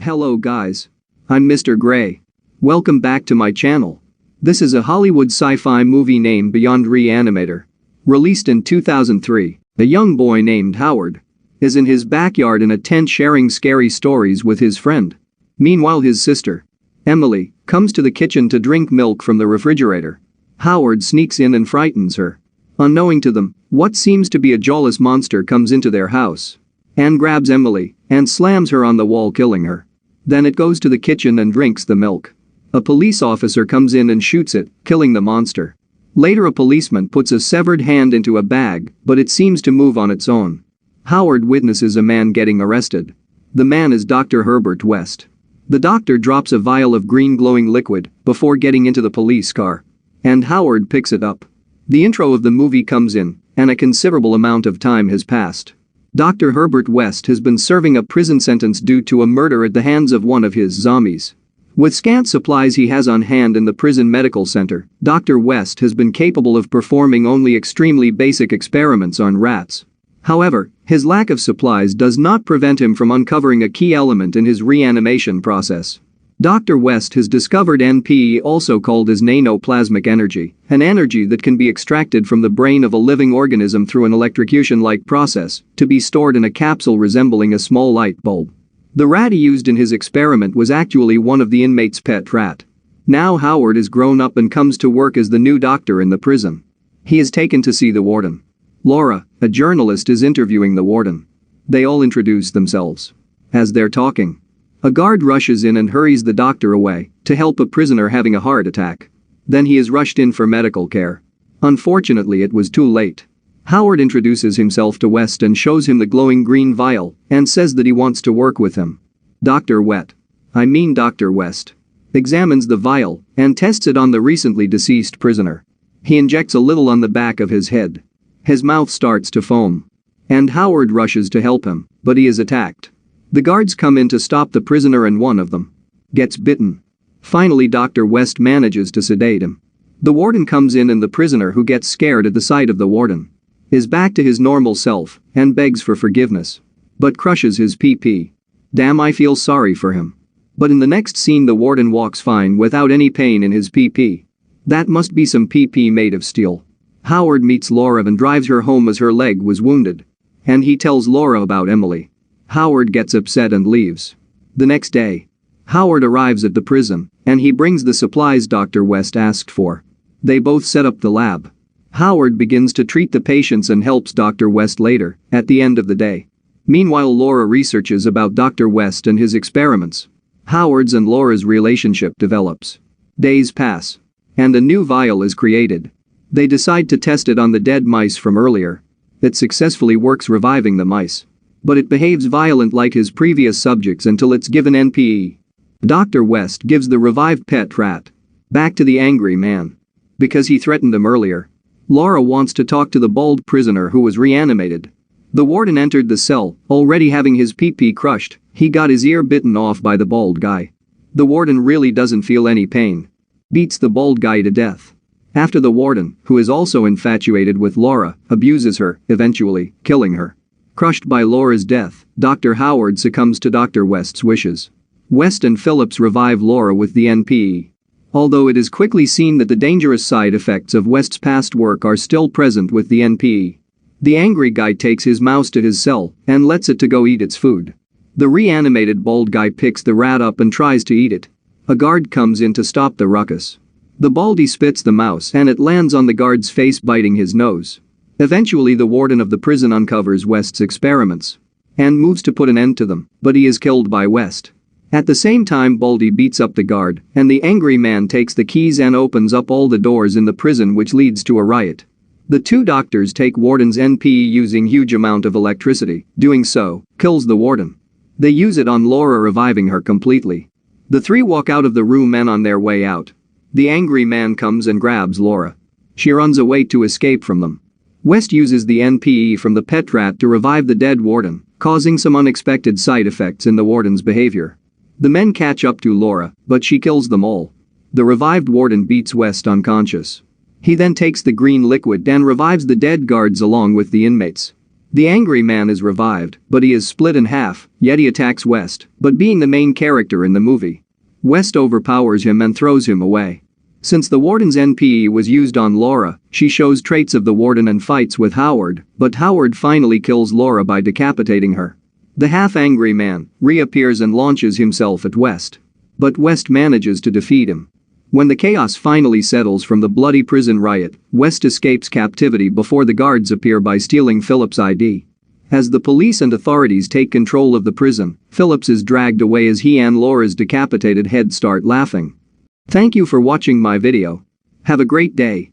Hello guys. I'm Mr. Gray. Welcome back to my channel. This is a Hollywood sci-fi movie named Beyond Re-Animator. Released in 2003, a young boy named Howard is in his backyard in a tent sharing scary stories with his friend. Meanwhile, his sister, Emily, comes to the kitchen to drink milk from the refrigerator. Howard sneaks in and frightens her. Unknowing to them, what seems to be a jawless monster comes into their house and grabs Emily and slams her on the wall, killing her. Then it goes to the kitchen and drinks the milk. A police officer comes in and shoots it, killing the monster. Later, a policeman puts a severed hand into a bag, but it seems to move on its own. Howard witnesses a man getting arrested. The man is Dr. Herbert West. The doctor drops a vial of green glowing liquid before getting into the police car. And Howard picks it up. The intro of the movie comes in, and a considerable amount of time has passed. Dr. Herbert West has been serving a prison sentence due to a murder at the hands of one of his zombies. With scant supplies he has on hand in the prison medical center, Dr. West has been capable of performing only extremely basic experiments on rats. However, his lack of supplies does not prevent him from uncovering a key element in his reanimation process. Dr. West has discovered NPE, also called as nanoplasmic energy, an energy that can be extracted from the brain of a living organism through an electrocution-like process to be stored in a capsule resembling a small light bulb. The rat he used in his experiment was actually one of the inmates' pet rat. Now Howard is grown up and comes to work as the new doctor in the prison. He is taken to see the warden. Laura, a journalist, is interviewing the warden. They all introduce themselves. As they're talking, a guard rushes in and hurries the doctor away to help a prisoner having a heart attack. Then he is rushed in for medical care. Unfortunately, it was too late. Howard introduces himself to West and shows him the glowing green vial and says that he wants to work with him. Dr. West examines the vial and tests it on the recently deceased prisoner. He injects a little on the back of his head. His mouth starts to foam. And Howard rushes to help him, but he is attacked. The guards come in to stop the prisoner and one of them gets bitten. Finally, Dr. West manages to sedate him. The warden comes in and the prisoner, who gets scared at the sight of the warden, is back to his normal self and begs for forgiveness. But crushes his PP. Damn, I feel sorry for him. But in the next scene, the warden walks fine without any pain in his PP. That must be some PP made of steel. Howard meets Laura and drives her home as her leg was wounded. And he tells Laura about Emily. Howard gets upset and leaves. The next day, Howard arrives at the prison and he brings the supplies Dr. West asked for. They both set up the lab. Howard begins to treat the patients and helps Dr. West later, at the end of the day. Meanwhile, Laura researches about Dr. West and his experiments. Howard's and Laura's relationship develops. Days pass. And a new vial is created. They decide to test it on the dead mice from earlier. It successfully works, reviving the mice. But it behaves violent like his previous subjects until it's given NPE. Dr. West gives the revived pet rat back to the angry man because he threatened them earlier. Laura wants to talk to the bald prisoner who was reanimated. The warden entered the cell, already having his PP crushed. He got his ear bitten off by the bald guy. The warden really doesn't feel any pain. Beats the bald guy to death. After, the warden, who is also infatuated with Laura, abuses her, eventually killing her. Crushed by Laura's death, Dr. Howard succumbs to Dr. West's wishes. West and Phillips revive Laura with the NPE. Although it is quickly seen that the dangerous side effects of West's past work are still present with the NPE. The angry guy takes his mouse to his cell and lets it to go eat its food. The reanimated bald guy picks the rat up and tries to eat it. A guard comes in to stop the ruckus. The baldy spits the mouse and it lands on the guard's face, biting his nose. Eventually, the warden of the prison uncovers West's experiments and moves to put an end to them, but he is killed by West. At the same time, Baldy beats up the guard and the angry man takes the keys and opens up all the doors in the prison, which leads to a riot. The two doctors take warden's NPE using huge amount of electricity. Doing so kills the warden. They use it on Laura, reviving her completely. The three walk out of the room, and on their way out, the angry man comes and grabs Laura. She runs away to escape from them. West uses the NPE from the pet rat to revive the dead warden, causing some unexpected side effects in the warden's behavior. The men catch up to Laura, but she kills them all. The revived warden beats West unconscious. He then takes the green liquid and revives the dead guards along with the inmates. The angry man is revived, but he is split in half, yet he attacks West, but being the main character in the movie, West overpowers him and throws him away. Since the warden's NPE was used on Laura, she shows traits of the warden and fights with Howard, but Howard finally kills Laura by decapitating her. The half-angry man reappears and launches himself at West. But West manages to defeat him. When the chaos finally settles from the bloody prison riot, West escapes captivity before the guards appear by stealing Philip's ID. As the police and authorities take control of the prison, Phillips is dragged away as he and Laura's decapitated head start laughing. Thank you for watching my video. Have a great day.